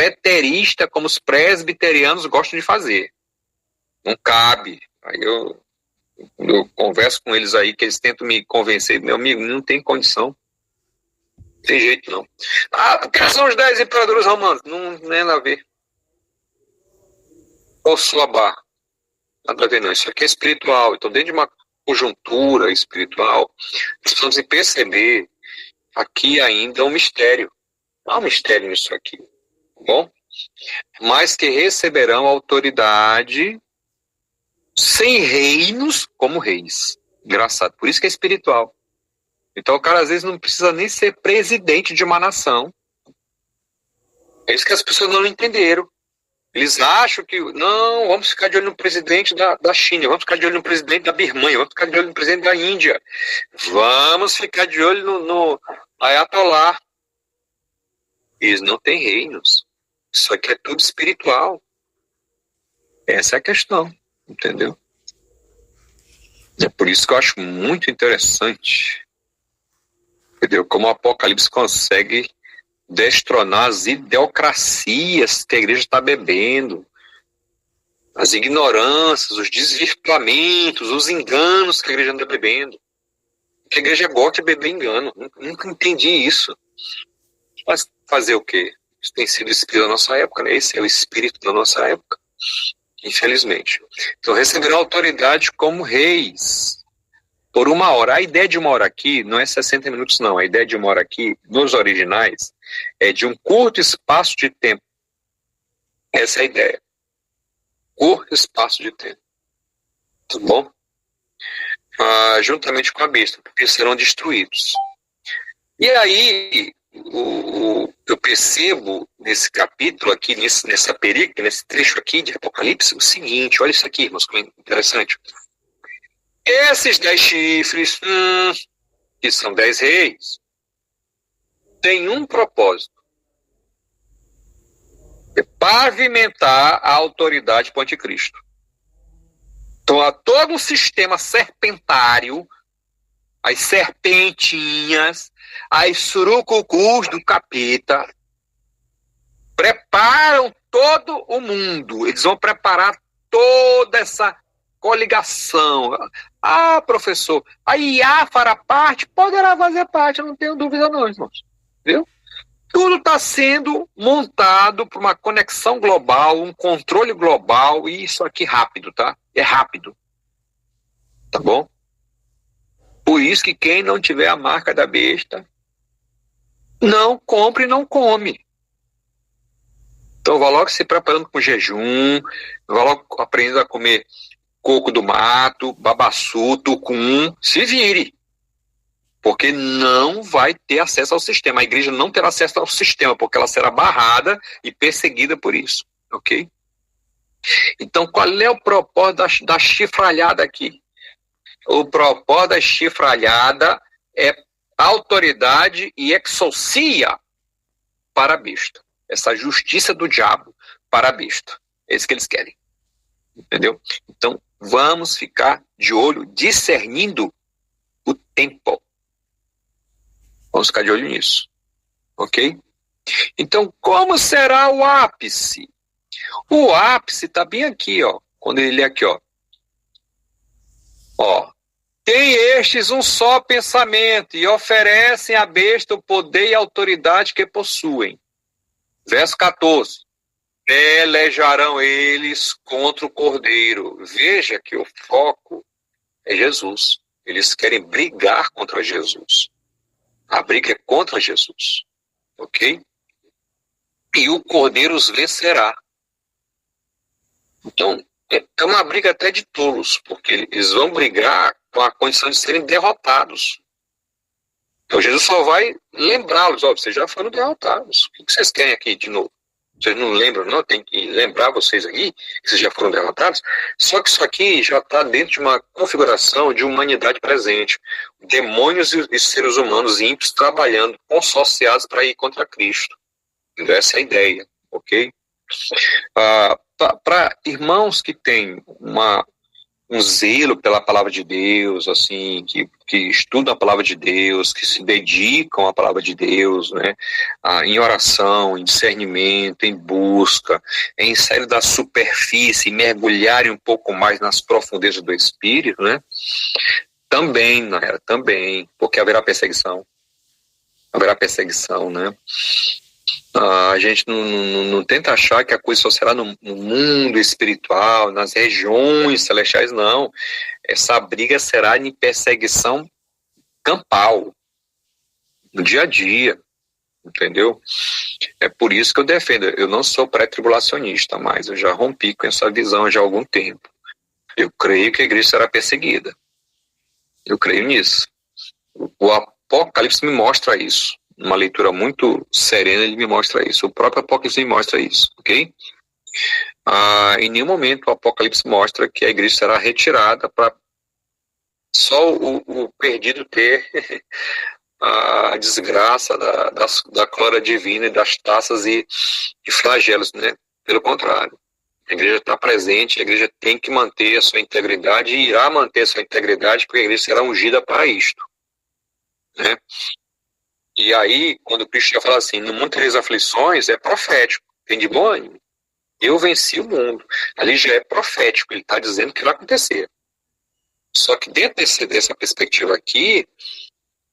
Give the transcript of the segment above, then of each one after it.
preterista como os presbiterianos gostam de fazer. Não cabe. Aí eu converso com eles aí, que eles tentam me convencer, meu amigo, não tem condição. Não tem jeito, não. Porque são os 10 imperadores romanos. Não tem nada a ver. Qual sua barra? Nada a ver, não. Isso aqui é espiritual. Então, dentro de uma conjuntura espiritual, precisamos perceber aqui ainda um mistério. Há um mistério nisso aqui. Tá bom? Mas que receberão autoridade sem reinos como reis. Engraçado. Por isso que é espiritual. Então o cara às vezes não precisa nem ser presidente de uma nação. É isso que as pessoas não entenderam. Eles acham que, não, vamos ficar de olho no presidente da China, vamos ficar de olho no presidente da Birmania, vamos ficar de olho no presidente da Índia, vamos ficar de olho no Ayatollah. Eles não têm reinos. Isso aqui é tudo espiritual. Essa é a questão, entendeu? É por isso que eu acho muito interessante, entendeu? Como o Apocalipse consegue destronar as ideocracias que a igreja está bebendo, as ignorâncias, os desvirtuamentos, os enganos que a igreja anda bebendo. Porque a igreja gosta de beber engano. Nunca entendi isso. Mas fazer o quê? Isso tem sido o espírito da nossa época, né? Esse é o espírito da nossa época, infelizmente. Então, receberão autoridade como reis por 1 hora. A ideia de 1 hora aqui não é 60 minutos, não. A ideia de 1 hora aqui, nos originais, é de um curto espaço de tempo. Essa é a ideia. Curto espaço de tempo. Tudo bom? Juntamente com a besta, porque serão destruídos. E aí, eu percebo nesse capítulo aqui, nessa perícope, nesse trecho aqui de Apocalipse, o seguinte, olha isso aqui, irmãos, como é interessante. Esses 10 chifres, que são 10 reis, têm um propósito: é pavimentar a autoridade para o anticristo. Então há todo um sistema serpentário, as serpentinhas, as surucucus do capeta, preparam todo o mundo. Eles vão preparar toda essa coligação. Professor, a IA fará parte? Poderá fazer parte, eu não tenho dúvida não, irmãos. Viu? Tudo está sendo montado por uma conexão global, um controle global, e isso aqui rápido, tá? É rápido. Tá bom? Por isso que quem não tiver a marca da besta, não compre e não come. Então vai logo se preparando com jejum, vai logo aprendendo a comer coco do mato, babaçu, tucum, se vire. Porque não vai ter acesso ao sistema. A igreja não terá acesso ao sistema, porque ela será barrada e perseguida por isso. Ok? Então, qual é o propósito da chifralhada aqui? O propósito da chifralhada é autoridade e exorcia para a besta. Essa justiça do diabo para a besta. É isso que eles querem. Entendeu? Então, vamos ficar de olho, discernindo o tempo. Vamos ficar de olho nisso. Ok? Então, como será o ápice? O ápice está bem aqui, ó. Quando ele lê aqui, ó. Tem estes um só pensamento e oferecem à besta o poder e a autoridade que possuem. Verso 14. Pelejarão eles contra o Cordeiro. Veja que o foco é Jesus. Eles querem brigar contra Jesus. A briga é contra Jesus. Ok? E o Cordeiro os vencerá. Então, é uma briga até de tolos, porque eles vão brigar com a condição de serem derrotados. Então Jesus só vai lembrá-los, vocês já foram derrotados. O que vocês querem aqui de novo? Vocês não lembram, não? Tem que lembrar vocês aqui que vocês já foram derrotados. Só que isso aqui já está dentro de uma configuração de humanidade presente. Demônios e seres humanos ímpios trabalhando, consociados para ir contra Cristo. Então, essa é a ideia, ok? Para irmãos que têm um zelo pela palavra de Deus, assim, que estudam a palavra de Deus, que se dedicam à palavra de Deus, né, em oração, em discernimento, em busca, em sair da superfície e mergulharem um pouco mais nas profundezas do Espírito, né, também, Naira, também, porque haverá perseguição, né. A gente não tenta achar que a coisa só será no mundo espiritual, nas regiões celestiais, não. Essa briga será em perseguição campal, no dia a dia, entendeu? É por isso que eu defendo. Eu não sou pré-tribulacionista, mas eu já rompi com essa visão já há algum tempo. Eu creio que a igreja será perseguida. Eu creio nisso. O Apocalipse me mostra isso. Uma leitura muito serena, ele me mostra isso. O próprio Apocalipse me mostra isso, ok? Em nenhum momento o Apocalipse mostra que a igreja será retirada para só o perdido ter a desgraça da glória divina e das taças e flagelos, né? Pelo contrário, a igreja está presente, a igreja tem que manter a sua integridade e irá manter a sua integridade, porque a igreja será ungida para isto, né? E aí, quando Cristo já fala assim, no mundo tereis aflições, é profético, tem de bom ânimo. Eu venci o mundo. Ali já é profético, ele está dizendo que vai acontecer. Só que dentro dessa perspectiva aqui,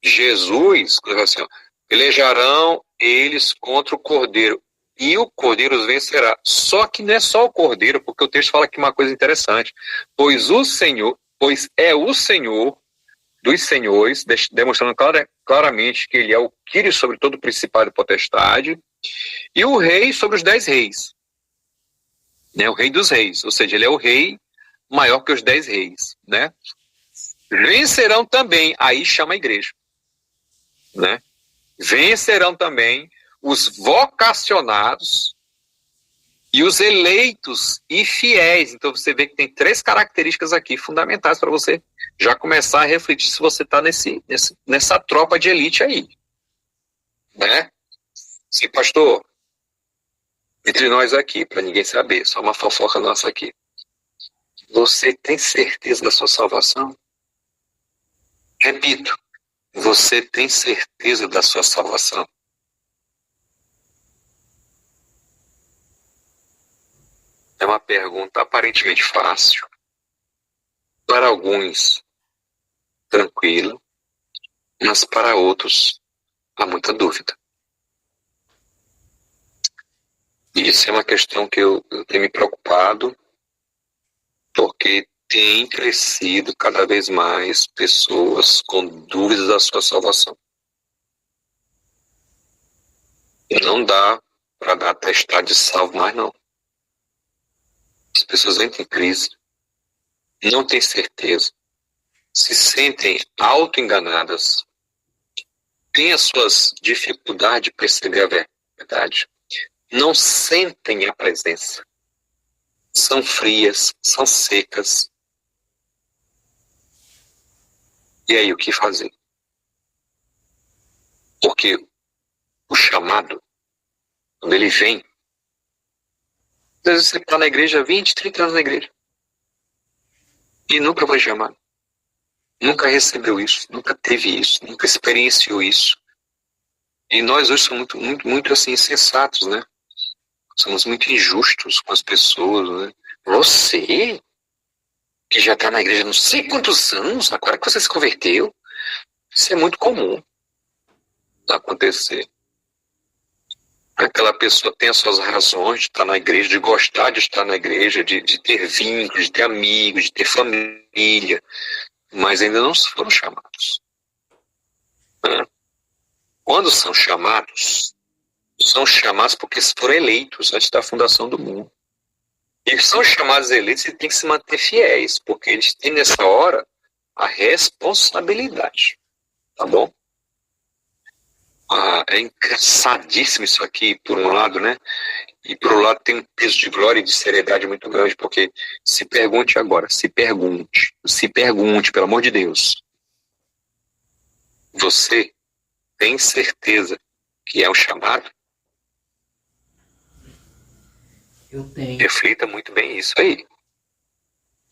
Jesus, assim, ó, pelejarão eles contra o Cordeiro, e o Cordeiro os vencerá. Só que não é só o Cordeiro, porque o texto fala aqui uma coisa interessante. Pois é o Senhor dos senhores, demonstrando claramente que ele é o Quírios sobre todo o principado e potestade, e o rei sobre os 10 reis. Né, o rei dos reis, ou seja, ele é o rei maior que os 10 reis. Né? Vencerão também, aí chama a igreja. Né? Vencerão também os vocacionados e os eleitos e fiéis. Então você vê que tem 3 características aqui fundamentais para você já começar a refletir se você está nessa tropa de elite aí. Né? Sim, pastor, entre nós aqui, para ninguém saber, só uma fofoca nossa aqui. Você tem certeza da sua salvação? Repito, você tem certeza da sua salvação? É uma pergunta aparentemente fácil. Para alguns, tranquilo, mas para outros, há muita dúvida. E isso é uma questão que eu tenho me preocupado, porque tem crescido cada vez mais pessoas com dúvidas da sua salvação. E não dá para dar atestado de salvo mais, não. As pessoas entram em crise, não têm certeza, se sentem auto-enganadas, têm as suas dificuldades de perceber a verdade, não sentem a presença, são frias, são secas. E aí, o que fazer? Porque o chamado, quando ele vem, às vezes você está na igreja, 20, 30 anos na igreja, e nunca foi chamado, nunca recebeu isso, nunca teve isso, nunca experienciou isso. E nós hoje somos muito assim, insensatos, né? Somos muito injustos com as pessoas, né? Você, que já está na igreja não sei quantos anos, agora que você se converteu, isso é muito comum acontecer. Aquela pessoa tem as suas razões de estar na igreja, de gostar de estar na igreja, de ter vínculos, de ter amigos, de ter família, mas ainda não foram chamados. Né? Quando são chamados porque foram eleitos antes da fundação do mundo. E são chamados eleitos e têm que se manter fiéis, porque eles têm nessa hora a responsabilidade. Tá bom? É engraçadíssimo isso aqui, por um lado, né? E por outro lado tem um peso de glória e de seriedade muito grande, porque se pergunte agora, se pergunte, pelo amor de Deus. Você tem certeza que é um chamado? Eu tenho. Reflita muito bem isso aí.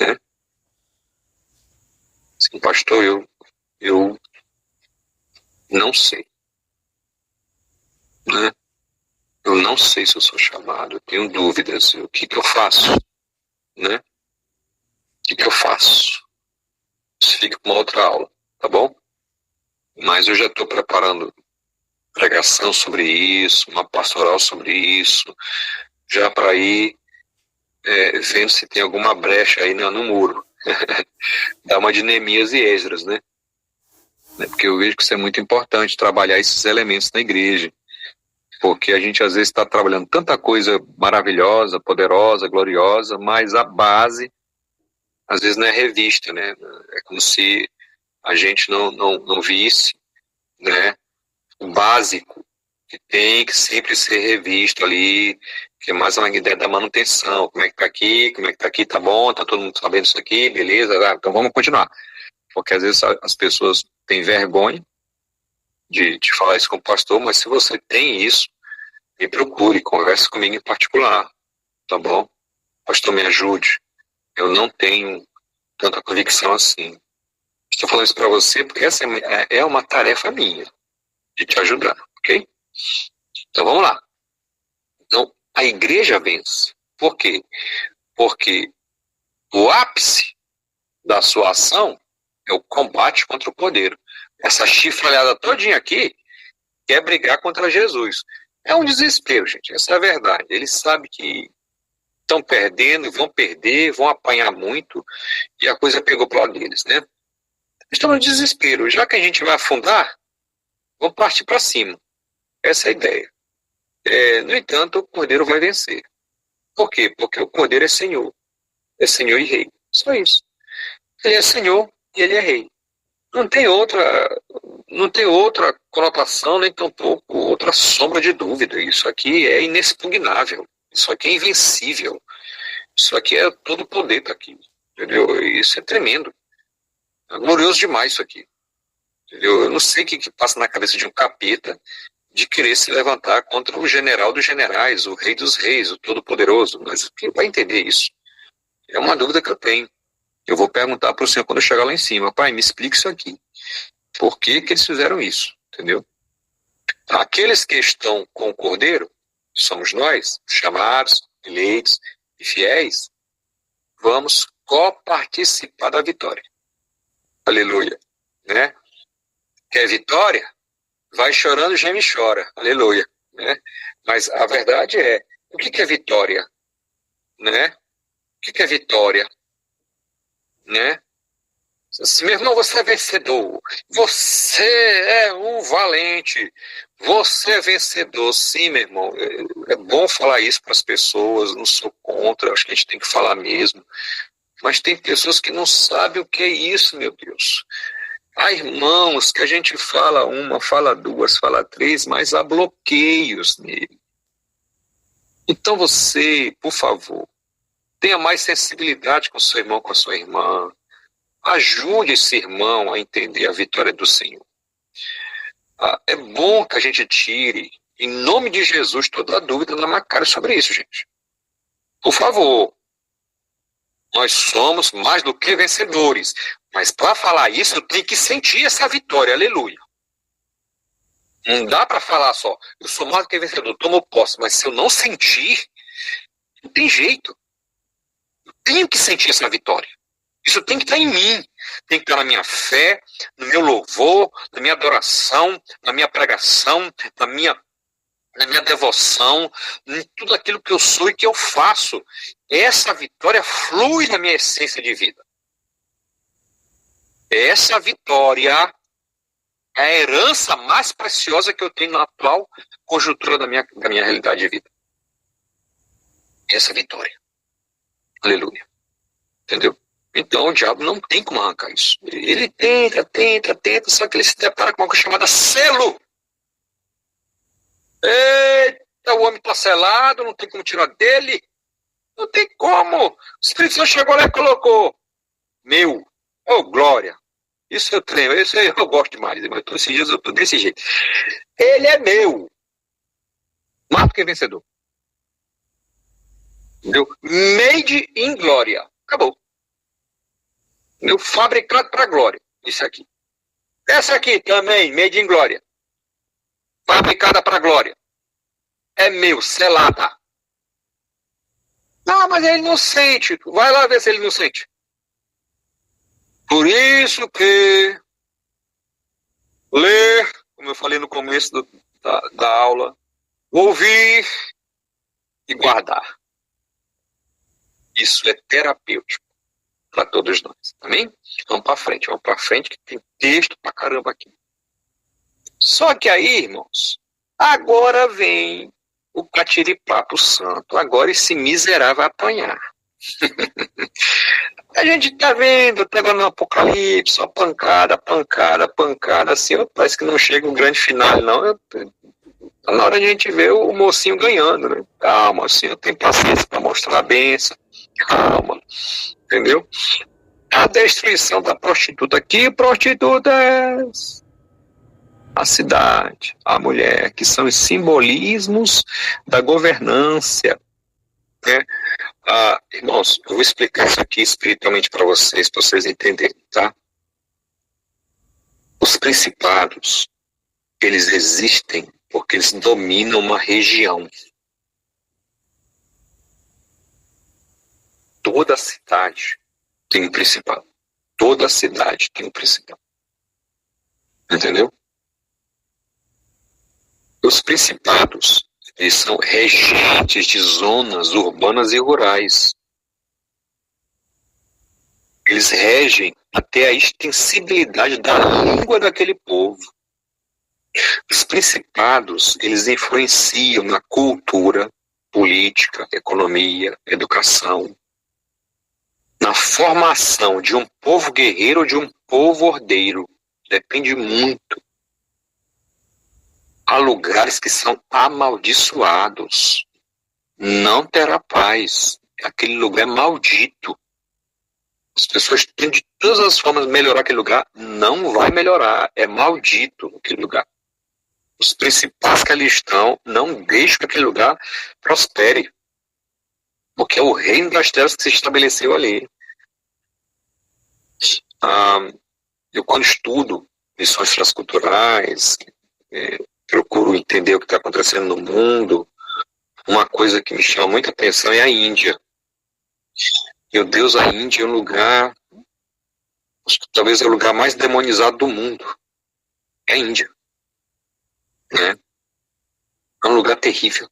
Né? Sim, pastor, eu não sei, né? Eu não sei se eu sou chamado, eu tenho dúvidas. O que eu faço, né? O que eu faço? Isso fica para uma outra aula, tá bom? Mas eu já estou preparando pregação sobre isso, uma pastoral sobre isso, já para ir vendo se tem alguma brecha aí no muro. Dá uma de Neemias e Esdras, né? Porque eu vejo que isso é muito importante, trabalhar esses elementos na igreja. Porque a gente às vezes está trabalhando tanta coisa maravilhosa, poderosa, gloriosa, mas a base às vezes não é revista, né? É como se a gente não visse, né, o básico que tem que sempre ser revisto ali, que é mais uma ideia da manutenção. Como é que tá aqui, tá bom, tá todo mundo sabendo isso aqui, beleza, então vamos continuar. Porque às vezes as pessoas têm vergonha de falar isso com o pastor, mas se você tem isso, me procure, converse comigo em particular, tá bom? Pastor, me ajude. Eu não tenho tanta convicção assim. Estou falando isso para você porque essa é uma tarefa minha, de te ajudar, ok? Então vamos lá. Então, a igreja vence. Por quê? Porque o ápice da sua ação é o combate contra o poder. Essa chifralhada todinha aqui quer brigar contra Jesus. É um desespero, gente. Essa é a verdade. Eles sabem que estão perdendo, vão perder, vão apanhar muito, e a coisa pegou para o lado deles, né? Estão no desespero. Já que a gente vai afundar, vamos partir para cima. Essa é a ideia. No entanto, o Cordeiro vai vencer. Por quê? Porque o Cordeiro é Senhor. É Senhor e Rei. Só isso. Ele é Senhor e ele é Rei. Não tem outra conotação, nem tampouco outra sombra de dúvida. Isso aqui é inexpugnável. Isso aqui é invencível. Isso aqui é todo o poder tá aqui. Entendeu? Isso é tremendo. É glorioso demais isso aqui. Entendeu? Eu não sei o que passa na cabeça de um capeta de querer se levantar contra o general dos generais, o rei dos reis, o todo-poderoso. Mas quem vai entender isso? É uma dúvida que eu tenho. Eu vou perguntar para o senhor quando eu chegar lá em cima. Pai, me explique isso aqui. Por que eles fizeram isso? Entendeu? Aqueles que estão com o Cordeiro, somos nós, chamados, eleitos e fiéis, vamos coparticipar da vitória. Aleluia. Né? Quer vitória? Vai chorando, geme e chora. Aleluia. Né? Mas a verdade é, o que é vitória? Né? O que é vitória? Né? Meu irmão, você é vencedor. Você é um valente. Você é vencedor. Sim, meu irmão. É bom falar isso para as pessoas. Não sou contra. Acho que a gente tem que falar mesmo. Mas tem pessoas que não sabem o que é isso, meu Deus. Há irmãos que a gente fala uma, fala duas, fala três, mas há bloqueios nele. Então você, por favor, tenha mais sensibilidade com o seu irmão, com a sua irmã. Ajude esse irmão a entender a vitória do Senhor. É bom que a gente tire, em nome de Jesus, toda a dúvida da Macário sobre isso, gente. Por favor. Nós somos mais do que vencedores. Mas para falar isso, eu tenho que sentir essa vitória. Aleluia. Não dá para falar só, eu sou mais do que vencedor, tomo posse. Mas se eu não sentir, não tem jeito. Eu tenho que sentir essa vitória. Isso tem que estar em mim, tem que estar na minha fé, no meu louvor, na minha adoração, na minha pregação, na minha devoção, em tudo aquilo que eu sou e que eu faço. Essa vitória flui na minha essência de vida. Essa vitória é a herança mais preciosa que eu tenho na atual conjuntura da minha realidade de vida. Essa vitória. Aleluia. Entendeu? Então o diabo não tem como arrancar isso. Ele tenta, só que ele se depara com uma coisa chamada selo. Eita, o homem está selado, não tem como tirar dele. Não tem como. O Espírito Santo chegou lá e colocou. Meu, oh glória. Isso eu treino, isso eu gosto demais. Mas esses dias eu estou desse jeito. Ele é meu. Mais do que vencedor. Entendeu? Made in glória. Acabou. Meu fabricado para glória. Isso aqui. Essa aqui também, made in glória. Fabricada para glória. É meu, selada. Ah, mas ele não sente. Vai lá ver se ele não sente. Por isso que ler, como eu falei no começo da aula, ouvir e guardar. Isso é terapêutico para todos nós. Amém? Vamos para frente, que tem texto pra caramba aqui. Só que aí, irmãos, agora vem o catiripapo santo. Agora esse miserável vai apanhar. A gente tá vendo, até agora no Apocalipse, só pancada, assim, parece que não chega um grande final, não. Tá na hora de a gente ver o mocinho ganhando, né? Calma, assim, eu tenho paciência para mostrar a bênção. Calma, entendeu? A destruição da prostituta aqui, prostituta é a cidade, a mulher, que são os simbolismos da governância, né? Irmãos, eu vou explicar isso aqui espiritualmente para vocês entenderem, tá? Os principados, eles existem porque eles dominam uma região. Toda a cidade tem um principado. Toda a cidade tem um principado. Entendeu? Os principados, eles são regentes de zonas urbanas e rurais. Eles regem até a extensibilidade da língua daquele povo. Os principados, eles influenciam na cultura, política, economia, educação, na formação de um povo guerreiro ou de um povo ordeiro. Depende muito. Há lugares que são amaldiçoados. Não terá paz. Aquele lugar é maldito. As pessoas têm de todas as formas melhorar aquele lugar. Não vai melhorar. É maldito aquele lugar. Os principais que ali estão não deixam que aquele lugar prospere. Porque é o reino das trevas que se estabeleceu ali. Eu, quando estudo missões transculturais, procuro entender o que está acontecendo no mundo, uma coisa que me chama muita atenção é a Índia. Meu Deus, a Índia é um lugar, acho que talvez é o lugar mais demonizado do mundo. É a Índia. Né? É um lugar terrível.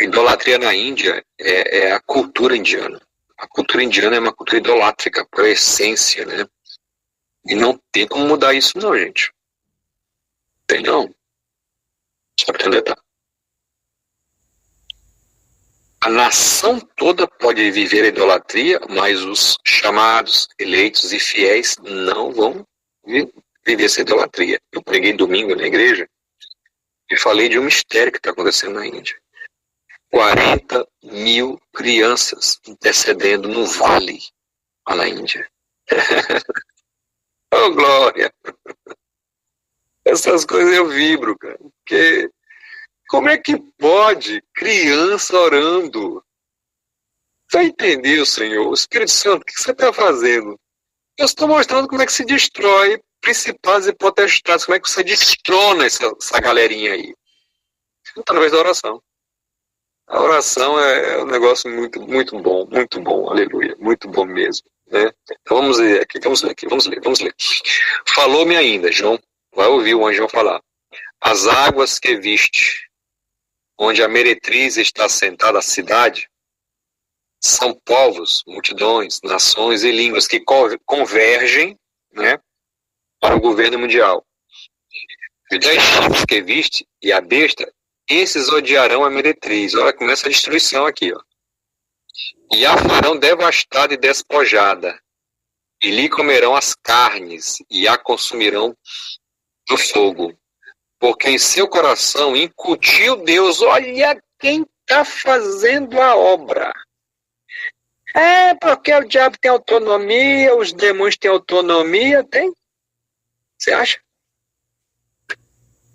A idolatria na Índia é a cultura indiana. A cultura indiana é uma cultura idolátrica, por essência, né? E não tem como mudar isso não, gente. Tem não. Só para entender, tá? A nação toda pode viver a idolatria, mas os chamados, eleitos e fiéis não vão viver essa idolatria. Eu preguei domingo na igreja e falei de um mistério que está acontecendo na Índia. 40 mil crianças intercedendo no vale lá na Índia. Oh, glória! Essas coisas eu vibro, cara. Porque como é que pode criança orando? Você entendeu, Senhor? O Espírito Santo, o que você está fazendo? Eu estou mostrando como é que se destrói principados e potestades, como é que você destrona essa galerinha aí. Através da oração. A oração é um negócio muito bom, aleluia, muito bom mesmo. Né? Então vamos ler aqui, vamos ler. Falou-me ainda, João, vai ouvir o anjo falar. As águas que viste, onde a meretriz está assentada a cidade, são povos, multidões, nações e línguas que convergem, né, para o governo mundial. Os 10 chifres que viste e a besta, esses odiarão a meretriz. Olha, começa a destruição aqui, ó. E a farão devastada e despojada, e lhe comerão as carnes, e a consumirão no fogo. Porque em seu coração incutiu Deus, olha quem está fazendo a obra. É, porque o diabo tem autonomia, os demônios têm autonomia, tem? Você acha?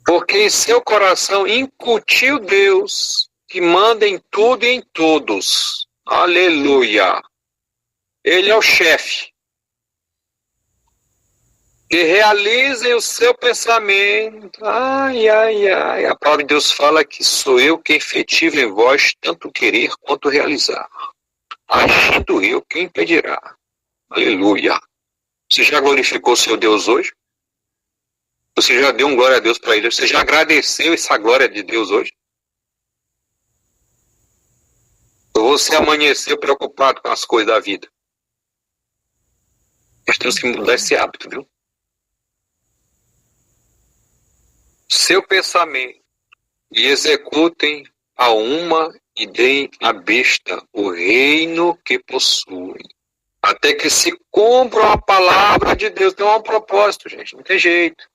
Porque em seu coração incutiu Deus, que manda em tudo e em todos. Aleluia. Ele é o chefe. que realizem o seu pensamento. Ai, ai, ai. A palavra de Deus fala que sou eu quem efetivo em vós tanto querer quanto realizar. Agindo eu, quem impedirá? Aleluia. Você já glorificou o seu Deus hoje? Você já deu um glória a Deus para ele? Você já agradeceu essa glória de Deus hoje? Ou você amanheceu preocupado com as coisas da vida? Nós temos que mudar esse hábito, viu? Seu pensamento, e executem a uma e deem à besta o reino que possuem. Até que se cumpra a palavra de Deus. Tem um propósito, gente. Não tem jeito.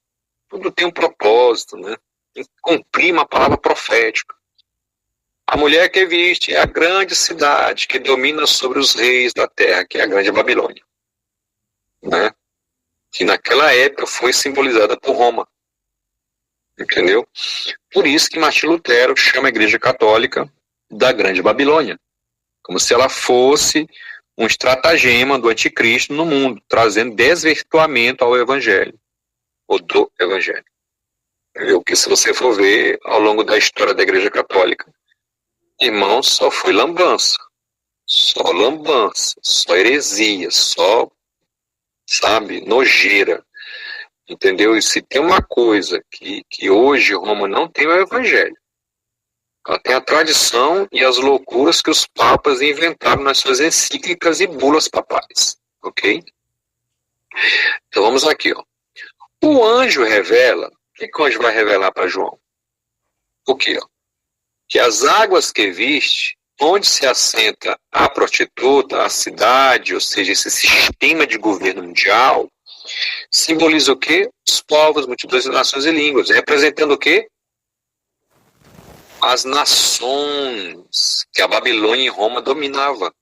Tudo tem um propósito, né? Tem que cumprir uma palavra profética. A mulher que viste é a grande cidade que domina sobre os reis da terra, que é a grande Babilônia, né? Que naquela época foi simbolizada por Roma. Entendeu? Por isso que Martim Lutero chama a Igreja Católica da Grande Babilônia, como se ela fosse um estratagema do anticristo no mundo, trazendo desvirtuamento ao Evangelho, ou do Evangelho. Entendeu? Que se você for ver ao longo da história da Igreja Católica, irmão, só foi lambança, só heresia, só, sabe, nojeira. Entendeu? E se tem uma coisa que hoje Roma não tem, é o Evangelho. Ela tem a tradição e as loucuras que os papas inventaram nas suas encíclicas e bulas papais. Ok? Então vamos aqui. Ó. O anjo revela, o que o anjo vai revelar para João? O quê? Ó? Que as águas que viste, onde se assenta a prostituta, a cidade, ou seja, esse sistema de governo mundial, simboliza o quê? Os povos, multidões, nações e línguas. Representando o quê? As nações que a Babilônia e Roma dominava.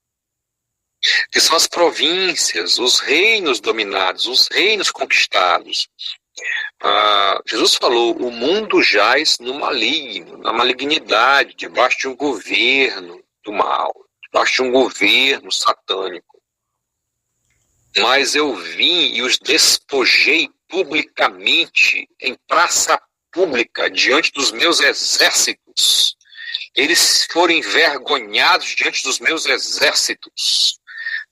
Que são as províncias, os reinos dominados, os reinos conquistados. Jesus falou, o mundo jaz no maligno, na malignidade, debaixo de um governo do mal, debaixo de um governo satânico. Mas eu vim e os despojei publicamente em praça pública diante dos meus exércitos. Eles foram envergonhados diante dos meus exércitos,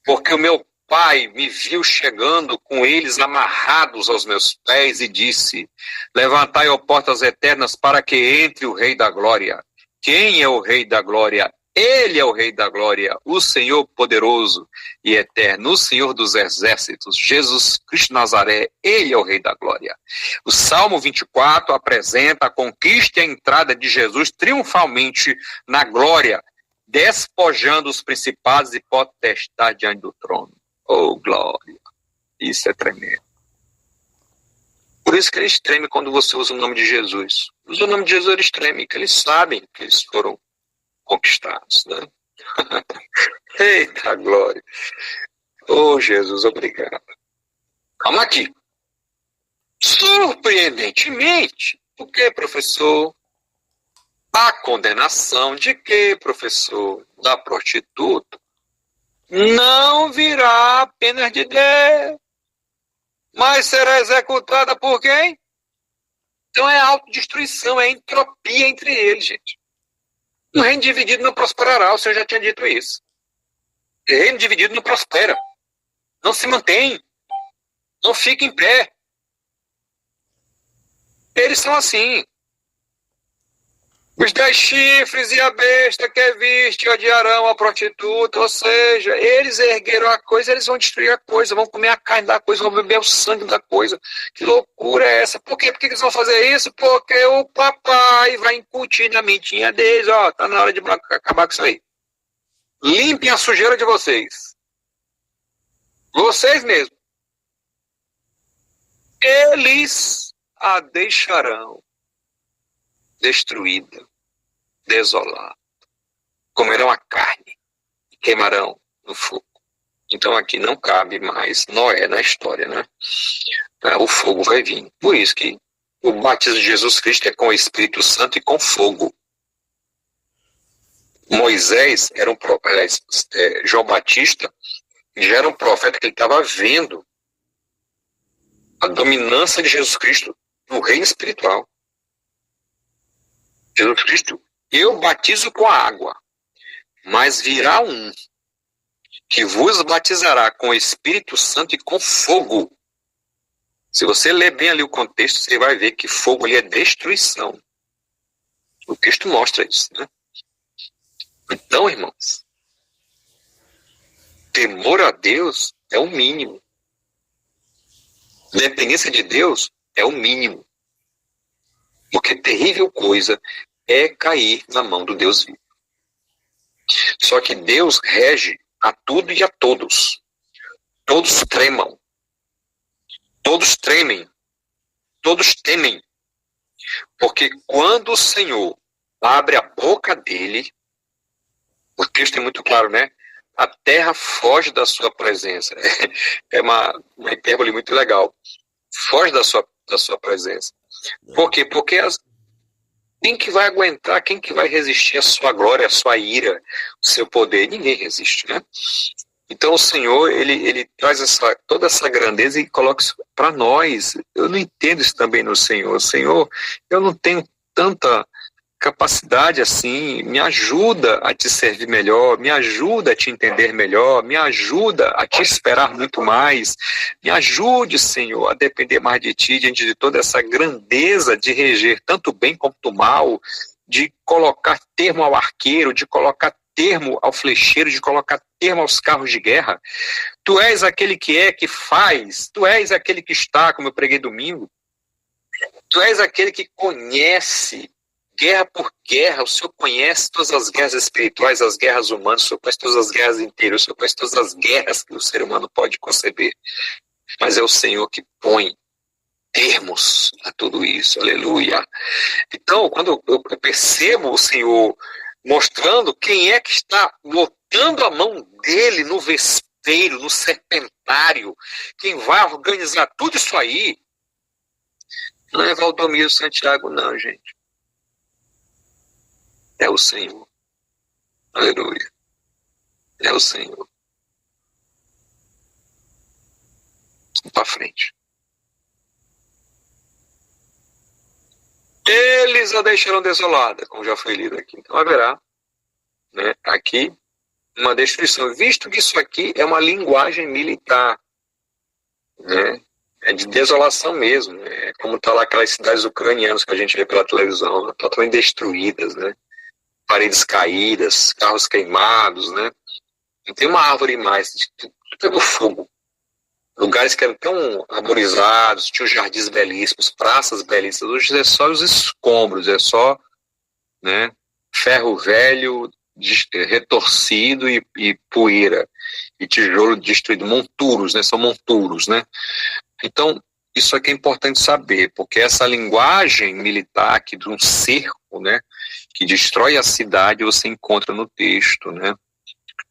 porque o meu pai me viu chegando com eles amarrados aos meus pés e disse, levantai, ó portas eternas, para que entre o Rei da Glória. Quem é o Rei da Glória? Ele é o Rei da Glória, o Senhor poderoso e eterno, o Senhor dos exércitos, Jesus Cristo Nazaré, Ele é o Rei da Glória. O Salmo 24 apresenta a conquista e a entrada de Jesus triunfalmente na glória, despojando os principados e potestades diante do trono. Oh, glória! Isso é tremendo. Por isso que eles tremem quando você usa o nome de Jesus. Usa o nome de Jesus, eles tremem, que eles sabem que eles foram conquistados, né? Eita glória! Oh, Jesus, obrigado. Calma aqui. Surpreendentemente, o que, professor? A condenação de que, professor? Da prostituta não virá apenas de Deus, mas será executada por quem? Então é autodestruição, é entropia entre eles, gente. Um reino dividido não prosperará, o Senhor já tinha dito isso. Reino dividido não prospera, não se mantém, não fica em pé. Eles são assim. Os 10 chifres e a besta que viste odiarão a prostituta, ou seja, eles ergueram a coisa, eles vão destruir a coisa, vão comer a carne da coisa, vão beber o sangue da coisa. Que loucura é essa? Por quê? Por que eles vão fazer isso? Porque o papai vai incutir na mentinha deles, ó, tá na hora de acabar com isso aí. Limpem a sujeira de vocês. Vocês mesmos. Eles a deixarão destruída, desolada. Comerão a carne e queimarão no fogo. Então aqui não cabe mais Noé na história, né? O fogo vai vir. Por isso que o batismo de Jesus Cristo é com o Espírito Santo e com fogo. Moisés era João Batista já era um profeta que ele estava vendo A dominância de Jesus Cristo no reino espiritual. Jesus Cristo, eu batizo com a água, mas virá um que vos batizará com o Espírito Santo e com fogo. Se você ler bem ali o contexto, você vai ver que fogo ali é destruição. O texto mostra isso, né? Então, irmãos, temor a Deus é o mínimo. Dependência de Deus é o mínimo. Porque terrível coisa é cair na mão do Deus vivo. Só que Deus rege a tudo e a todos. Todos tremam. Todos tremem. Todos temem. Porque quando o Senhor abre a boca dele, o texto é muito claro, né? A terra foge da sua presença. É uma hipérbole muito legal. Foge da sua presença. Por quê? Porque quem que vai aguentar, quem que vai resistir à sua glória, à sua ira, o seu poder? Ninguém resiste, né? Então o Senhor, ele traz toda essa grandeza e coloca isso para nós. Eu não entendo isso também no Senhor. Senhor, eu não tenho tanta capacidade assim, me ajuda a te servir melhor, me ajuda a te entender melhor, me ajuda a te esperar muito mais, me ajude, Senhor, a depender mais de ti, diante de toda essa grandeza de reger tanto o bem quanto o mal, de colocar termo ao arqueiro, de colocar termo ao flecheiro, de colocar termo aos carros de guerra. Tu és aquele que faz, tu és aquele que está, como eu preguei domingo, tu és aquele que conhece guerra por guerra, o Senhor conhece todas as guerras espirituais, as guerras humanas, o Senhor conhece todas as guerras inteiras, o Senhor conhece todas as guerras que o ser humano pode conceber. Mas é o Senhor que põe termos a tudo isso, aleluia. Então, quando eu percebo o Senhor mostrando quem é que está botando a mão dele no vespeiro, no serpentário, quem vai organizar tudo isso aí, não é Valdomiro Santiago, não, gente. É o Senhor. Aleluia. É o Senhor. Vamos para frente. Eles a deixaram desolada, como já foi lido aqui. Então haverá, né, aqui uma destruição, visto que isso aqui é uma linguagem militar, né? É de desolação mesmo, né? Como está lá aquelas cidades ucranianas que a gente vê pela televisão, né? Totalmente destruídas, né? Paredes caídas, carros queimados, né? Não tem uma árvore mais, tudo pegou fogo. Lugares que eram tão arborizados, tinham jardins belíssimos, praças belíssimas. Hoje é só os escombros, é só, né, ferro velho, retorcido e poeira. E tijolo destruído, monturos, né? São monturos, né? Então, isso aqui é importante saber, porque essa linguagem militar aqui de um cerco, né, que destrói a cidade, você encontra no texto, né?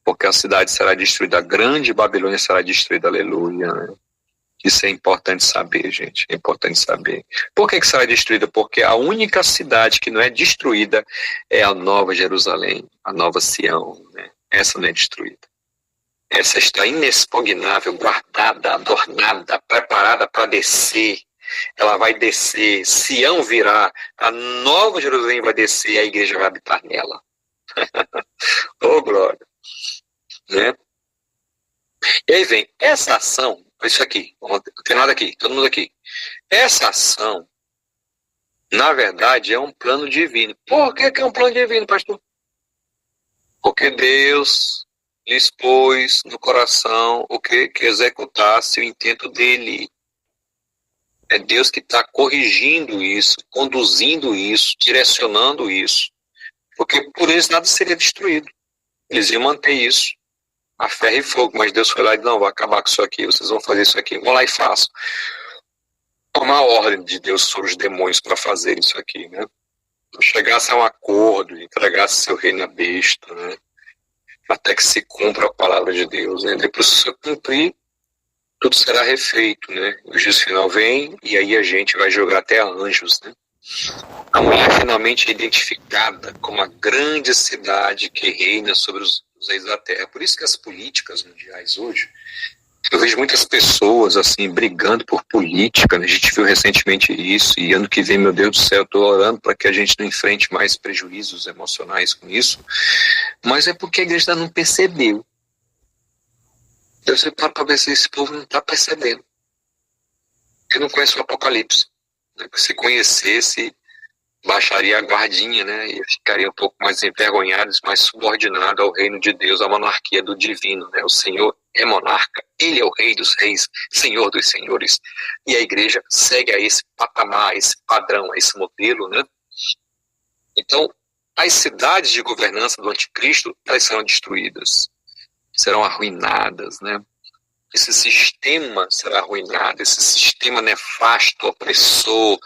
Porque a cidade será destruída, a grande Babilônia será destruída, aleluia, né? Isso é importante saber, gente, é importante saber. Por que será destruída? Porque a única cidade que não é destruída é a Nova Jerusalém, a Nova Sião, né? Essa não é destruída. Essa está inexpugnável, guardada, adornada, preparada para descer. Ela vai descer, Sião virá, a Nova Jerusalém vai descer e a igreja vai habitar nela. Oh, glória! Né? E aí vem essa ação, isso aqui, não tem nada aqui, todo mundo aqui. Essa ação, na verdade, é um plano divino. Por que é um plano divino, pastor? Porque Deus lhes pôs no coração o que executasse o intento dele. É Deus que está corrigindo isso, conduzindo isso, direcionando isso. Porque por eles nada seria destruído. Eles iam manter isso a ferro e fogo, mas Deus foi lá e disse, não, vou acabar com isso aqui, vocês vão fazer isso aqui, vão lá e façam. Tomar a ordem de Deus sobre os demônios para fazer isso aqui, né? Chegasse a um acordo, entregasse seu reino à besta, né? Até que se cumpra a palavra de Deus, né? Depois que se cumprir, tudo será refeito, né? O juízo final vem e aí a gente vai jogar até anjos, né? A mulher finalmente é identificada como a grande cidade que reina sobre os reis da terra. Por isso que as políticas mundiais hoje, Eu vejo muitas pessoas, assim, brigando por política, né? A gente viu recentemente isso, e ano que vem, meu Deus do céu, eu estou orando para que a gente não enfrente mais prejuízos emocionais com isso, mas é porque a igreja ainda não percebeu. Eu sempre paro para ver se esse povo não está percebendo. Porque não conhece o Apocalipse. Né? Se conhecesse, baixaria a guardinha, né? E ficaria um pouco mais envergonhados, mais subordinado ao reino de Deus, à monarquia do divino, né? O Senhor é monarca, Ele é o Rei dos reis, Senhor dos senhores, e a igreja segue a esse patamar, a esse padrão, a esse modelo, né? Então, as cidades de governança do anticristo, elas serão destruídas, serão arruinadas, né? Esse sistema será arruinado, esse sistema nefasto, opressor,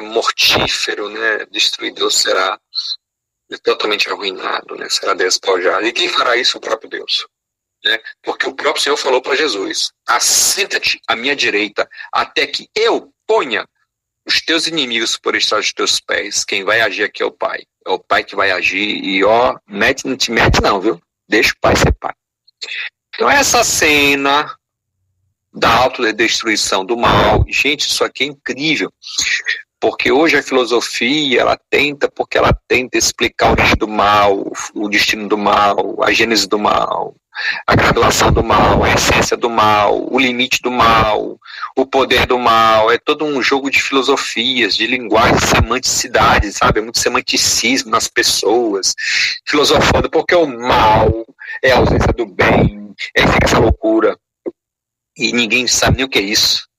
mortífero, né, destruidor será totalmente arruinado, né, será despojado. E quem fará isso? O próprio Deus. Né? Porque o próprio Senhor falou para Jesus: assenta-te à minha direita, até que eu ponha os teus inimigos por estrada dos teus pés. Quem vai agir aqui é o Pai. É o Pai que vai agir e, ó, não te mete não, viu? Deixa o Pai ser Pai. Então essa cena da autodestruição do mal, gente, isso aqui é incrível. Porque hoje a filosofia, ela tenta explicar o origem do mal, o destino do mal, a gênese do mal, a graduação do mal, a essência do mal, o limite do mal, o poder do mal. É todo um jogo de filosofias, de linguagem, semanticidade, sabe? É muito semanticismo nas pessoas, filosofando, porque o mal é a ausência do bem, fica essa loucura. E ninguém sabe nem o que é isso.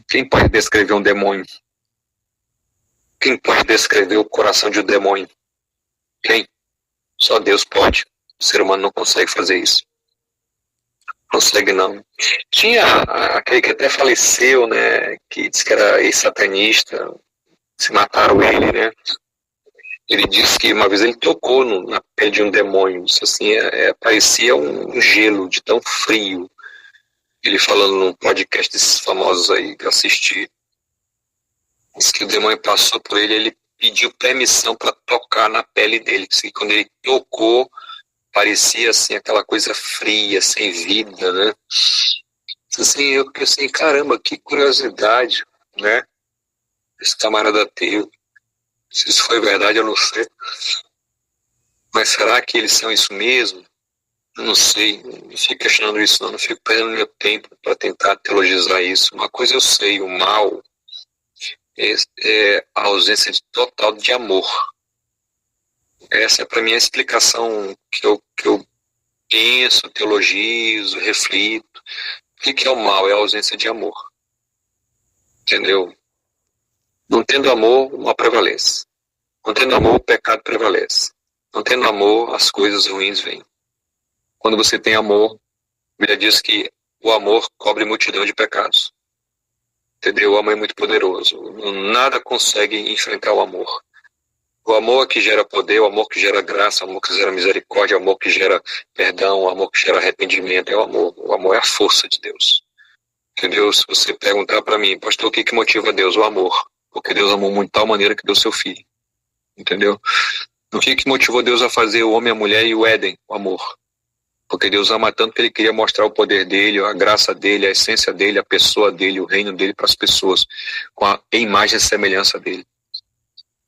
Quem pode descrever um demônio? Quem pode descrever o coração de um demônio? Quem? Só Deus pode. O ser humano não consegue fazer isso. Consegue não. Tinha aquele que até faleceu, né? Que disse que era ex-satanista. Se mataram ele, né? Ele disse que uma vez ele tocou na pele de um demônio. Isso assim, parecia um gelo de tão frio. Ele falando num podcast desses famosos aí que eu assisti. Diz que o demônio passou por ele, ele pediu permissão para tocar na pele dele. Diz que quando ele tocou, parecia assim aquela coisa fria, sem vida, né? Assim, eu pensei, caramba, que curiosidade, né? Esse camarada teve. Se isso foi verdade, eu não sei. Mas será que eles são isso mesmo? Eu não sei, não fico questionando isso não fico perdendo meu tempo para tentar teologizar isso. Uma coisa eu sei, o mal é a ausência total de amor. Essa é para mim a explicação que eu penso, teologizo, reflito. O que é o mal? É a ausência de amor. Entendeu? Não tendo amor, o mal prevalece. Não tendo amor, o pecado prevalece. Não tendo amor, as coisas ruins vêm. Quando você tem amor, a Bíblia diz que o amor cobre multidão de pecados. Entendeu? O amor é muito poderoso. Nada consegue enfrentar o amor. O amor que gera poder, o amor que gera graça, o amor que gera misericórdia, o amor que gera perdão, o amor que gera arrependimento, é o amor. O amor é a força de Deus. Entendeu? Se você perguntar para mim, pastor, o que motiva Deus? O amor. Porque Deus amou muito de tal maneira que deu seu filho. Entendeu? O que motivou Deus a fazer o homem, a mulher e o Éden? O amor. Porque Deus ama tanto que Ele queria mostrar o poder dEle, a graça dEle, a essência dEle, a pessoa dEle, o reino dEle para as pessoas, com a imagem e semelhança dEle.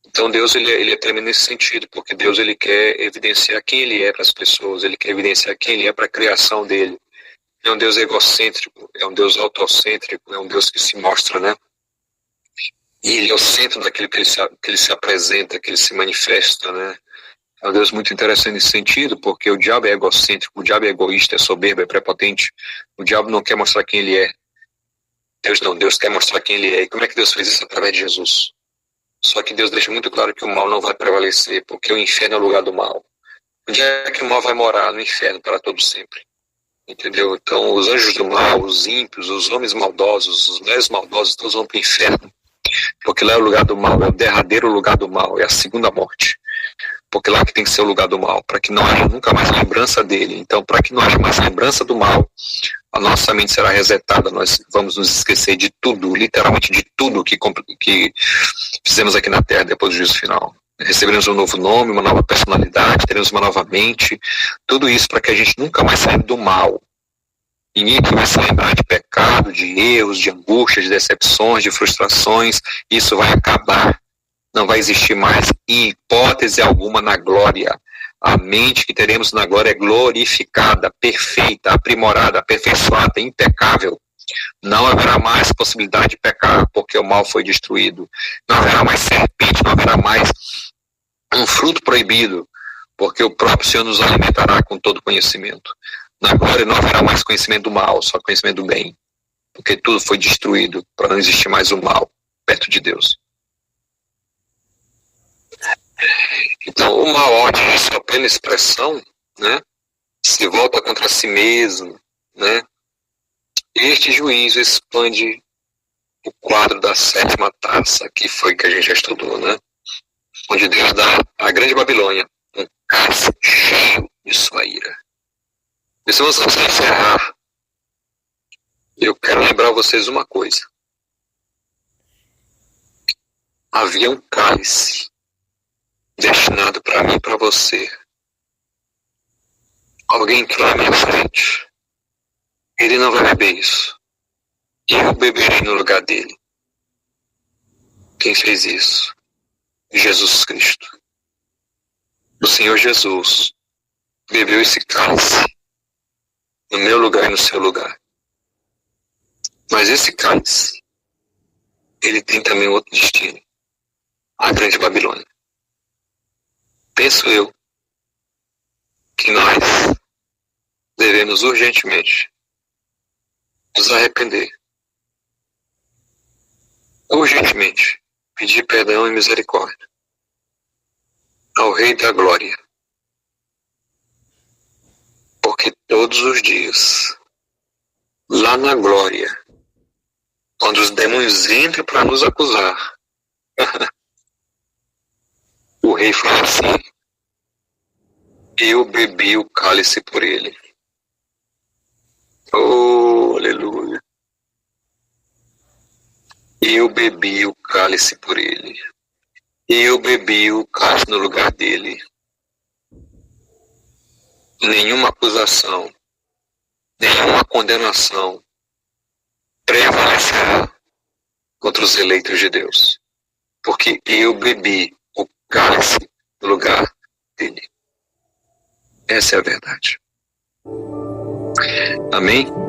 Então Deus ele é tremendo nesse sentido, porque Deus ele quer evidenciar quem Ele é para as pessoas, Ele quer evidenciar quem Ele é para a criação dEle. É um Deus egocêntrico, é um Deus autocêntrico, é um Deus que se mostra, né? E Ele é o centro daquilo que ele se apresenta, que Ele se manifesta, né? É um Deus muito interessante nesse sentido, porque o diabo é egocêntrico, o diabo é egoísta, é soberbo, é prepotente. O diabo não quer mostrar quem ele é. Deus não, Deus quer mostrar quem ele é. E como é que Deus fez isso? Através de Jesus. Só que Deus deixa muito claro que o mal não vai prevalecer, porque o inferno é o lugar do mal. Onde é que o mal vai morar? No inferno, para todo sempre. Entendeu? Então, os anjos do mal, os ímpios, os homens maldosos, os mulheres maldosos, todos vão para o inferno. Porque lá é o lugar do mal, é o derradeiro lugar do mal, é a segunda morte. Porque lá que tem que ser o lugar do mal, para que não haja nunca mais lembrança dele. Então, para que não haja mais lembrança do mal, a nossa mente será resetada, nós vamos nos esquecer de tudo, literalmente de tudo que fizemos aqui na Terra depois do juízo final. Receberemos um novo nome, uma nova personalidade, teremos uma nova mente, tudo isso para que a gente nunca mais saia do mal. Ninguém aqui vai se lembrar de pecado, de erros, de angústias, de decepções, de frustrações. Isso vai acabar. Não vai existir mais em hipótese alguma na glória. A mente que teremos na glória é glorificada, perfeita, aprimorada, aperfeiçoada, impecável. Não haverá mais possibilidade de pecar, porque o mal foi destruído. Não haverá mais serpente, não haverá mais um fruto proibido, porque o próprio Senhor nos alimentará com todo conhecimento. Na glória não haverá mais conhecimento do mal, só conhecimento do bem, porque tudo foi destruído para não existir mais o mal perto de Deus. Então, o mal, ódio de sua plena expressão, né, se volta contra si mesmo, né? Este juízo expande o quadro da sétima taça, que foi que a gente já estudou, né? Onde Deus dá a grande Babilônia um cálice cheio de sua ira. E se você encerrar, eu quero lembrar vocês uma coisa. Havia um cálice destinado para mim e para você. Alguém entrou na minha frente. Ele não vai beber isso. Eu beberei no lugar dele. Quem fez isso? Jesus Cristo. O Senhor Jesus bebeu esse cálice no meu lugar e no seu lugar. Mas esse cálice, ele tem também outro destino. A grande Babilônia. Penso eu que nós devemos urgentemente nos arrepender. Urgentemente pedir perdão e misericórdia ao Rei da Glória. Porque todos os dias, lá na glória, quando os demônios entram para nos acusar, o rei fala assim: eu bebi o cálice por ele. Oh, aleluia. Eu bebi o cálice por ele. Eu bebi o cálice no lugar dele. Nenhuma acusação, nenhuma condenação prevalecerá contra os eleitos de Deus. Porque eu bebi o cálice no lugar dele. Essa é a verdade. Amém?